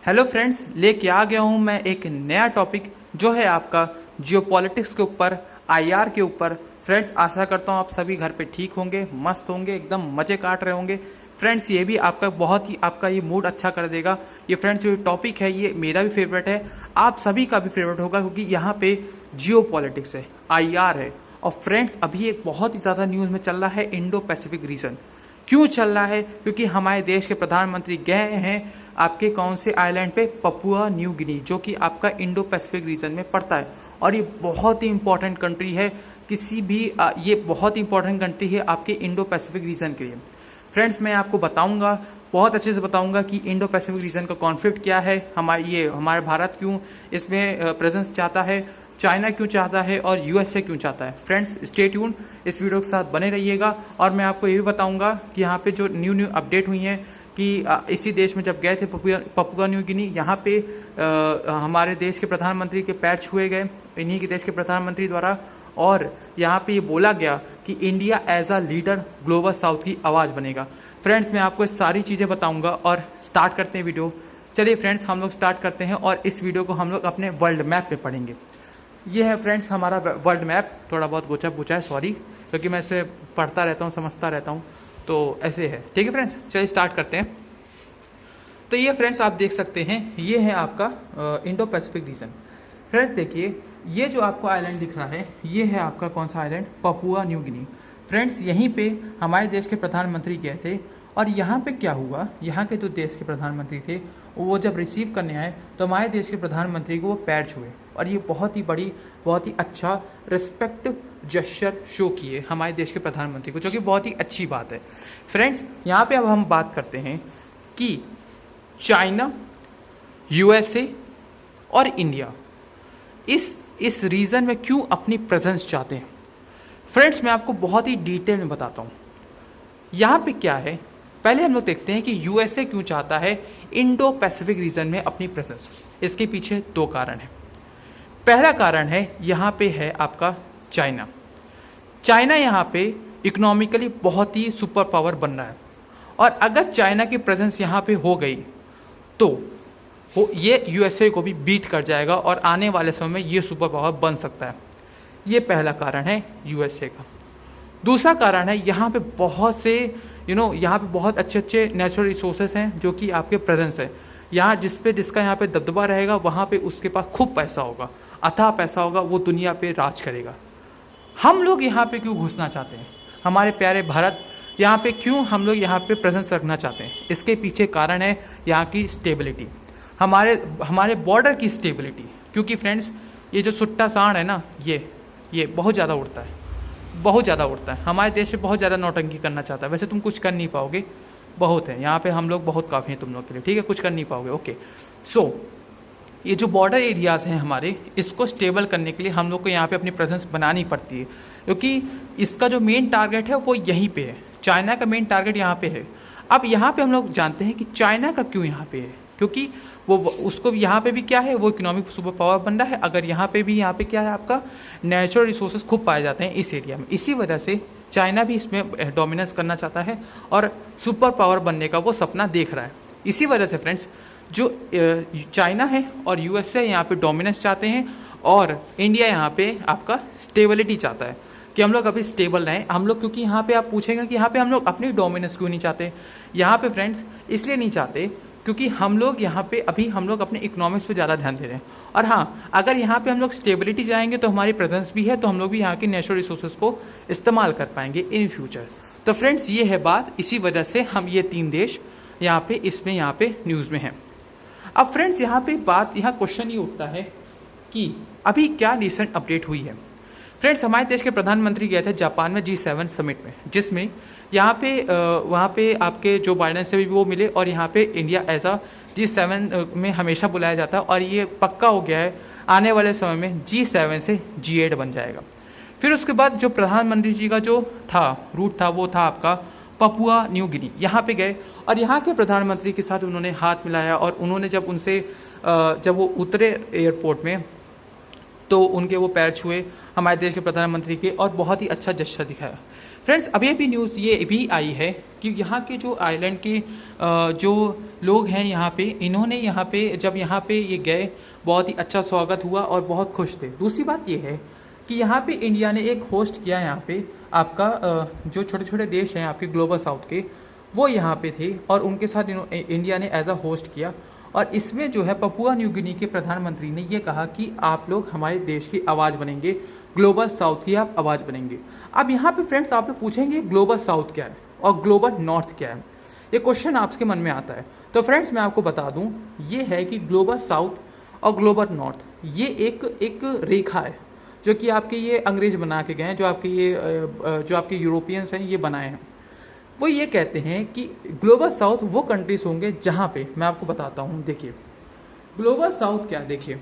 Hello friends, लेके आ गया हूं मैं एक नया टॉपिक जो है आपका जियोपॉलिटिक्स के ऊपर, आईआर के ऊपर। फ्रेंड्स, आशा करता हूं आप सभी घर पे ठीक होंगे, मस्त होंगे, एकदम मजे काट रहे होंगे। फ्रेंड्स, ये भी आपका बहुत ही आपका ये मूड अच्छा कर देगा। ये फ्रेंड्स जो टॉपिक है ये मेरा भी फेवरेट है, आप सभी का भी फेवरेट होगा, क्योंकि यहाँ पे जियोपॉलिटिक्स है, आईआर है। और फ्रेंड्स, अभी एक बहुत ही ज्यादा न्यूज में चल रहा है इंडो पैसिफिक रीजन। क्यों चल रहा है? क्योंकि हमारे देश के प्रधानमंत्री गए हैं आपके कौन से आइलैंड पे, पपुआ न्यू गिनी, जो कि आपका इंडो पैसिफिक रीजन में पड़ता है। और ये बहुत ही इंपॉर्टेंट कंट्री है, किसी भी ये बहुत ही इंपॉर्टेंट कंट्री है आपके इंडो पैसिफिक रीजन के लिए। फ्रेंड्स, मैं आपको बताऊंगा, बहुत अच्छे से बताऊंगा कि इंडो पैसिफिक रीजन का कॉन्फ्लिक्ट क्या है, हमारे भारत क्यों इसमें प्रेजेंस चाहता है, चाइना क्यों चाहता है और यूएसए क्यों चाहता है। फ्रेंड्स, स्टे ट्यून, इस वीडियो के साथ बने रहिएगा। और मैं आपको ये भी बताऊंगा कि यहाँ पे जो न्यू अपडेट हुई है कि इसी देश में जब गए थे पपुआ न्यू गिनी, यहाँ पे हमारे देश के प्रधानमंत्री के पैर छुए गए इन्हीं के देश के प्रधानमंत्री द्वारा। और यहाँ पे ये बोला गया कि India as a leader global south की आवाज बनेगा। फ्रेंड्स, मैं आपको सारी चीजें बताऊंगा और स्टार्ट करते हैं वीडियो। चलिए फ्रेंड्स, हम लोग स्टार्ट करते हैं और इस वीडियो को हम लोग अपने वर्ल्ड मैप पे पढ़ेंगे। ये है फ्रेंड्स हमारा वर्ल्ड मैप, थोड़ा बहुत गोचा पूछा है, सॉरी, क्योंकि मैं इसे पढ़ता रहता हूँ, समझता रहता हूँ, तो ऐसे है। ठीक है फ्रेंड्स, चलिए स्टार्ट करते हैं। तो ये फ्रेंड्स आप देख सकते हैं, ये है आपका इंडो पैसिफिक रीजन। फ्रेंड्स देखिए, ये जो आपको आइलैंड दिख रहा है, ये है आपका कौन सा island, Papua New Guinea. Friends, यहीं पे हमारे देश के प्रधानमंत्री गए थे। और यहाँ पे क्या हुआ, यहाँ के जो देश के प्रधानमंत्री थे वो जब रिसीव करने आए तो हमारे देश के प्रधानमंत्री को वो पैर छुए और ये बहुत ही बड़ी, बहुत ही अच्छा रिस्पेक्ट जेस्चर शो किए हमारे देश के प्रधानमंत्री को, जो कि बहुत ही अच्छी बात है। फ्रेंड्स, यहाँ पे अब हम बात करते हैं कि चाइना, यूएसए और इंडिया इस रीजन में क्यों अपनी प्रेजेंस चाहते हैं। फ्रेंड्स, मैं आपको बहुत ही डिटेल में बताता हूँ यहाँ पे क्या है। पहले हम लोग देखते हैं कि यूएसए क्यों चाहता है इंडो पैसिफिक रीजन में अपनी प्रेजेंस। इसके पीछे दो कारण हैं। पहला कारण है, यहाँ पे है आपका चाइना। चाइना यहाँ पे इकोनॉमिकली बहुत ही सुपर पावर बन रहा है, और अगर चाइना की प्रेजेंस यहाँ पे हो गई तो ये यूएसए को भी बीट कर जाएगा और आने वाले समय में ये सुपर पावर बन सकता है। ये पहला कारण है यूएसए का। दूसरा कारण है, यहाँ पे बहुत से यहाँ पे बहुत अच्छे अच्छे नेचुरल रिसोर्सेस हैं जो कि आपके प्रेजेंस है। यहाँ जिसका यहाँ पे दबदबा रहेगा, वहाँ पे उसके पास खूब पैसा होगा, अथाह पैसा होगा, वो दुनिया पे राज करेगा। हम लोग यहाँ पे क्यों घुसना चाहते हैं, हमारे प्यारे भारत यहाँ पे क्यों हम लोग यहाँ पे प्रेजेंस रखना चाहते हैं? इसके पीछे कारण है यहाँ की स्टेबिलिटी, हमारे बॉर्डर की स्टेबिलिटी। क्योंकि फ्रेंड्स, ये जो सुट्टा सांड है ना, ये बहुत ज़्यादा उड़ता है, बहुत ज़्यादा उड़ता है। हमारे देश में बहुत ज़्यादा नौटंकी करना चाहता है। वैसे तुम कुछ कर नहीं पाओगे, बहुत है यहाँ पे, हम लोग बहुत काफ़ी हैं तुम लोग के लिए, ठीक है, कुछ कर नहीं पाओगे। ओके, सो ये जो बॉर्डर एरियाज हैं हमारे, इसको स्टेबल करने के लिए हम लोग को यहाँ पे अपनी प्रेजेंस बनानी पड़ती है, क्योंकि इसका जो मेन टारगेट है वो यहीं पे है। चाइना का मेन टारगेट यहाँ पे है। अब यहाँ पे हम लोग जानते हैं कि चाइना का क्यों यहाँ पे है, क्योंकि वो उसको यहाँ पे भी क्या है, वो इकोनॉमिक सुपर पावर बन रहा है। अगर यहाँ पे भी, यहाँ पे क्या है, आपका नेचुरल रिसोर्सेज खूब पाए जाते हैं इस एरिया में। इसी वजह से चाइना भी इसमें डोमिनेंस करना चाहता है और सुपर पावर बनने का वो सपना देख रहा है। इसी वजह से फ्रेंड्स, जो चाइना है और यूएसए यहाँ पे डोमिनेंस चाहते हैं, और इंडिया यहाँ पे आपका स्टेबिलिटी चाहता है कि हम लोग अभी स्टेबल रहें हम लोग। क्योंकि यहाँ पे आप पूछेंगे कि यहाँ पे हम लोग अपनी डोमिनेंस क्यों नहीं चाहते। यहाँ पे फ्रेंड्स इसलिए नहीं चाहते क्योंकि हम लोग यहाँ पे अभी हम लोग अपने इकोनॉमिक्स पे ज़्यादा ध्यान दे रहे हैं। और हाँ, अगर यहाँ पे हम लोग स्टेबिलिटी जाएंगे तो हमारी प्रेजेंस भी है, तो हम लोग भी यहाँ के नेचुरल रिसोर्सेज को इस्तेमाल कर पाएंगे इन फ्यूचर। तो फ्रेंड्स, ये है बात, इसी वजह से हम ये तीन देश यहाँ पे न्यूज़ में हैं। अब फ्रेंड्स, यहाँ क्वेश्चन ये उठता है कि अभी क्या रिसेंट अपडेट हुई है। फ्रेंड्स, हमारे देश के प्रधानमंत्री गए थे जापान में G7 समिट में, जिसमें यहाँ पे वहाँ पे आपके जो बाइडेन से भी वो मिले, और यहाँ पे इंडिया एज अ G7 में हमेशा बुलाया जाता है, और ये पक्का हो गया है आने वाले समय में G7 से G8 बन जाएगा। फिर उसके बाद जो प्रधानमंत्री जी का जो रूट था वो था आपका पपुआ न्यू गिनी। यहाँ पे गए और यहाँ के प्रधानमंत्री के साथ उन्होंने हाथ मिलाया, और उन्होंने जब वो उतरे एयरपोर्ट में, तो उनके वो पैर छुए हमारे देश के प्रधानमंत्री के और बहुत ही अच्छा जश्न दिखाया। फ्रेंड्स अभी भी न्यूज़ ये भी आई है कि यहाँ के जो आइलैंड के जो लोग हैं यहाँ पे, इन्होंने यहाँ पे जब यहाँ पे ये गए बहुत ही अच्छा स्वागत हुआ और बहुत खुश थे। दूसरी बात ये है कि यहाँ पे इंडिया ने एक होस्ट किया, यहाँ पे आपका जो छोटे छोटे देश हैं आपके ग्लोबल साउथ के, वो यहाँ पे थे और उनके साथ इंडिया ने एज अ होस्ट किया। और इसमें जो है पपुआ न्यू गिनी के प्रधानमंत्री ने ये कहा कि आप लोग हमारे देश की आवाज़ बनेंगे, ग्लोबल साउथ की आप आवाज़ बनेंगे। अब यहाँ पे फ्रेंड्स आप लोग पूछेंगे ग्लोबल साउथ क्या है और ग्लोबल नॉर्थ क्या है, ये क्वेश्चन आपके मन में आता है। तो फ्रेंड्स मैं आपको बता दूं ये है कि ग्लोबल साउथ और ग्लोबल नॉर्थ ये एक रेखा है जो कि आपके ये अंग्रेज बना के गए हैं, जो आपके यूरोपियंस हैं ये बनाए हैं। वो ये कहते हैं कि ग्लोबल साउथ वो कंट्रीज होंगे जहाँ पे, मैं आपको बताता हूँ, देखिए ग्लोबल साउथ क्या, देखिए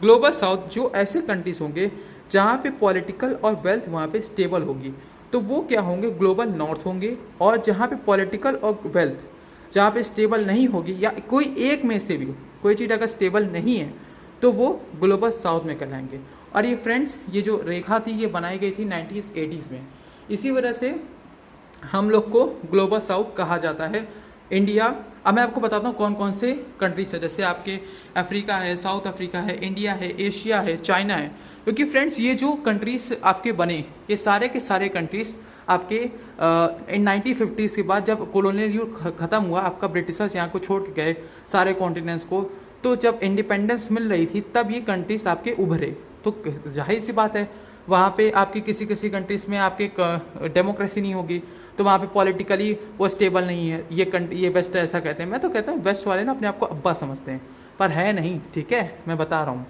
ग्लोबल साउथ जो ऐसे कंट्रीज होंगे जहाँ पे पॉलिटिकल और वेल्थ वहाँ पे स्टेबल होगी, तो वो क्या होंगे, ग्लोबल नॉर्थ होंगे। और जहाँ पे पॉलिटिकल और वेल्थ जहाँ पे स्टेबल नहीं होगी या कोई एक में से भी कोई चीज़ अगर स्टेबल नहीं है तो वो ग्लोबल साउथ में कहलाएंगे। और ये फ्रेंड्स ये जो रेखा थी ये बनाई गई थी 1980s में, इसी वजह से हम लोग को ग्लोबल साउथ कहा जाता है। इंडिया, अब मैं आपको बताता हूँ कौन कौन से कंट्रीज है, जैसे आपके अफ्रीका है, साउथ अफ्रीका है, इंडिया है, एशिया है, चाइना है। क्योंकि फ्रेंड्स ये जो कंट्रीज आपके बने ये सारे के सारे कंट्रीज आपके इन 1950s के बाद जब कॉलोनियल युग खत्म हुआ, आपका ब्रिटिशर्स यहाँ को छोड़ के गए सारे कॉन्टिनेंट्स को, तो जब इंडिपेंडेंस मिल रही थी तब ये कंट्रीज आपके उभरे। तो जाहिर सी बात है वहाँ पे आपकी किसी किसी कंट्रीज में आपके डेमोक्रेसी नहीं होगी, तो वहाँ पे पॉलिटिकली वो स्टेबल नहीं है। ये वेस्ट ऐसा कहते हैं, मैं तो कहता हूँ वेस्ट वाले ना अपने आप को अब्बा समझते हैं, पर है नहीं, ठीक है, मैं बता रहा हूँ।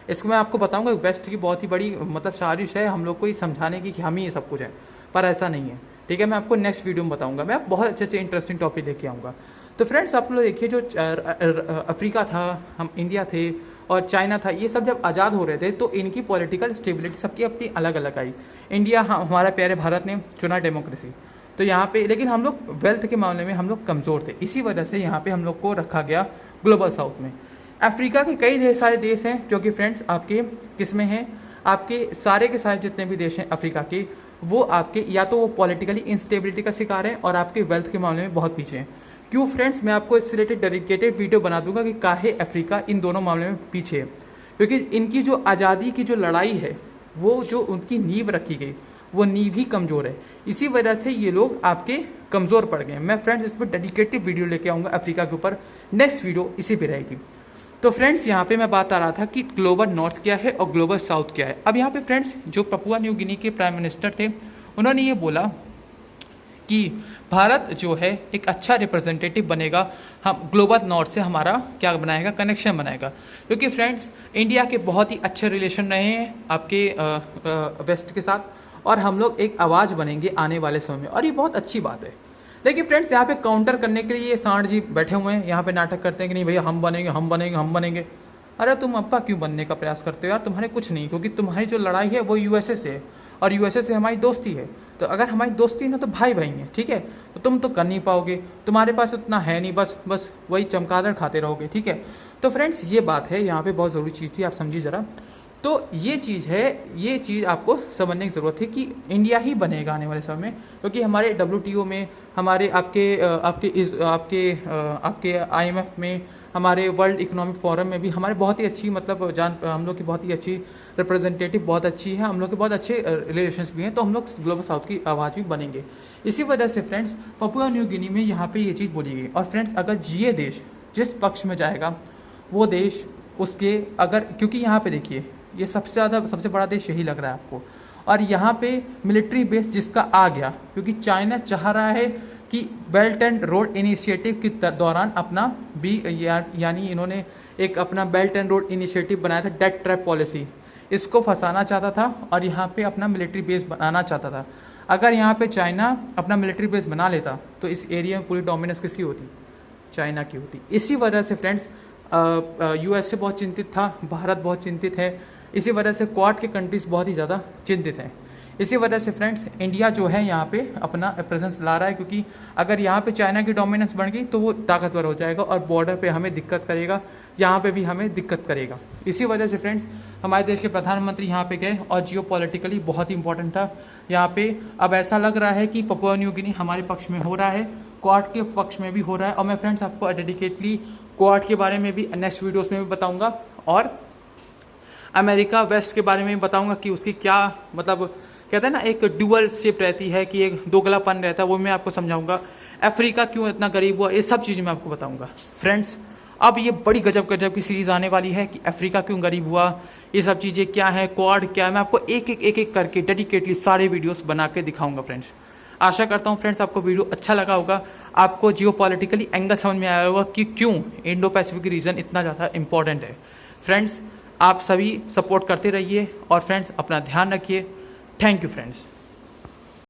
इसको मैं आपको बताऊँगा वेस्ट की बहुत ही बड़ी मतलब साजिश है हम लोग को ये समझाने की कि हम ही ये सब कुछ है, पर ऐसा नहीं है, ठीक है। मैं आपको नेक्स्ट वीडियो में बताऊँगा, मैं बहुत अच्छे अच्छे इंटरेस्टिंग टॉपिक लेके आऊँगा। तो फ्रेंड्स आप लोग देखिए जो अफ्रीका था, हम इंडिया थे और चाइना था, ये सब जब आज़ाद हो रहे थे तो इनकी पॉलिटिकल स्टेबिलिटी सबकी अपनी अलग अलग आई। इंडिया, हमारे प्यारे भारत ने चुना डेमोक्रेसी, तो यहाँ पे लेकिन हम लोग वेल्थ के मामले में हम लोग कमज़ोर थे, इसी वजह से यहाँ पे हम लोग को रखा गया ग्लोबल साउथ में। अफ्रीका के कई ढेर सारे देश हैं जो कि फ्रेंड्स आपके किस में हैं, आपके सारे के सारे जितने भी देश हैं अफ्रीका के, वो आपके या तो वो पॉलिटिकली इंस्टेबिलिटी का शिकार हैं और आपके वेल्थ के मामले में बहुत पीछे हैं। क्यों फ्रेंड्स, मैं आपको इससे रिलेटेड डेडिकेटेड वीडियो बना दूंगा कि काहे अफ्रीका इन दोनों मामले में पीछे है। क्योंकि इनकी जो आज़ादी की जो लड़ाई है, वो जो उनकी नींव रखी गई वो नींव ही कमज़ोर है, इसी वजह से ये लोग आपके कमज़ोर पड़ गए। मैं फ्रेंड्स इस पर डेडिकेटेड वीडियो लेके आऊँगा अफ्रीका के ऊपर, नेक्स्ट वीडियो इसी पे रहेगी। तो फ्रेंड्स यहाँ पे मैं बात आ रहा था कि ग्लोबल नॉर्थ क्या है और ग्लोबल साउथ क्या है। अब यहाँ पे फ्रेंड्स जो पपुआ न्यू गिनी के प्राइम मिनिस्टर थे उन्होंने ये बोला कि भारत जो है एक अच्छा रिप्रेजेंटेटिव बनेगा, हम ग्लोबल नॉर्थ से हमारा क्या बनाएगा, कनेक्शन बनाएगा। क्योंकि फ्रेंड्स इंडिया के बहुत ही अच्छे रिलेशन रहे हैं आपके वेस्ट के साथ, और हम लोग एक आवाज़ बनेंगे आने वाले समय में, और ये बहुत अच्छी बात है। लेकिन फ्रेंड्स यहाँ पे काउंटर करने के लिए ये सांड जी बैठे हुए हैं, यहाँ पे नाटक करते हैं कि नहीं भैया हम बनेंगे हम बनेंगे हम बनेंगे। अरे तुम अब्बा क्यों बनने का प्रयास करते हो यार, तुम्हारे कुछ नहीं, क्योंकि तुम्हारी जो लड़ाई है वो यूएसए से है और यूएसए से हमारी दोस्ती है। तो अगर हमारी दोस्ती है ना तो भाई भाई हैं, ठीक है, तो तुम तो कर नहीं पाओगे, तुम्हारे पास उतना है नहीं, बस वही चमगादड़ खाते रहोगे, ठीक है। तो फ्रेंड्स ये बात है, यहाँ पे बहुत ज़रूरी चीज़ थी, आप समझिए ज़रा। तो ये चीज़ है, ये चीज़ आपको समझने की ज़रूरत है कि इंडिया ही बनेगा आने वाले समय में, क्योंकि हमारे WTO में, हमारे आपके IMF में, हमारे वर्ल्ड इकोनॉमिक फोरम में भी हमारे बहुत ही अच्छी मतलब हम लोग की बहुत ही अच्छी रिप्रेजेंटेटिव बहुत अच्छी है, हम लोग के बहुत अच्छे रिलेशंस भी हैं, तो हम लोग ग्लोबल साउथ की आवाज़ भी बनेंगे। इसी वजह से फ्रेंड्स पपुआ न्यू गिनी में यहाँ पे ये चीज़ बोली गई। और फ्रेंड्स अगर ये देश जिस पक्ष में जाएगा वो देश उसके अगर, क्योंकि यहाँ पे देखिए ये सबसे बड़ा देश यही लग रहा है आपको, और यहाँ पे मिलिट्री बेस जिसका आ गया, क्योंकि चाइना चाह रहा है कि बेल्ट एंड रोड इनिशिएटिव के दौरान अपना यानी इन्होंने एक अपना बेल्ट एंड रोड इनिशिएटिव बनाया था, डेथ ट्रैप पॉलिसी, इसको फंसाना चाहता था और यहाँ पे अपना मिलिट्री बेस बनाना चाहता था। अगर यहाँ पे चाइना अपना मिलिट्री बेस बना लेता तो इस एरिया में पूरी डोमिनेंस किसकी होती, चाइना की होती। इसी वजह से फ्रेंड्स यूएसए बहुत चिंतित था, भारत बहुत चिंतित है, इसी वजह से क्वाड के कंट्रीज बहुत ही ज़्यादा चिंतित हैं। इसी वजह से फ्रेंड्स इंडिया जो है यहाँ पे अपना प्रेजेंस ला रहा है, क्योंकि अगर यहाँ पे चाइना की डोमिनेंस बढ़ गई तो वो ताकतवर हो जाएगा और बॉर्डर पे हमें दिक्कत करेगा, यहाँ पे भी हमें दिक्कत करेगा। इसी वजह से फ्रेंड्स हमारे देश के प्रधानमंत्री यहाँ पे गए और जियो पॉलिटिकली बहुत ही इंपॉर्टेंट था यहाँ पे। अब ऐसा लग रहा है कि पपुआ न्यू गिनी हमारे पक्ष में हो रहा है, क्वाड के पक्ष में भी हो रहा है। और मैं फ्रेंड्स आपको डेडिकेटली क्वाड के बारे में भी नेक्स्ट वीडियोस में भी बताऊंगा और अमेरिका वेस्ट के बारे में भी बताऊंगा कि उसकी क्या मतलब कहते हैं ना एक ड्यूअल शिप रहती है कि एक दोगलापन रहता है, वो मैं आपको समझाऊंगा। अफ्रीका क्यों इतना गरीब हुआ, ये सब चीज़ मैं आपको बताऊंगा फ्रेंड्स। अब ये बड़ी गजब गजब की सीरीज आने वाली है कि अफ्रीका क्यों गरीब हुआ, ये सब चीज़ें क्या है, क्वाड क्या है, मैं आपको एक एक करके डेडिकेटली सारे वीडियोस बना के दिखाऊंगा फ्रेंड्स। आशा करता हूँ फ्रेंड्स आपको वीडियो अच्छा लगा होगा, आपको जियो पॉलिटिकली एंगल समझ में आया होगा कि क्यों इंडो पैसिफिक रीजन इतना ज़्यादा इंपॉर्टेंट है। फ्रेंड्स आप सभी सपोर्ट करते रहिए और फ्रेंड्स अपना ध्यान रखिए। Thank you friends.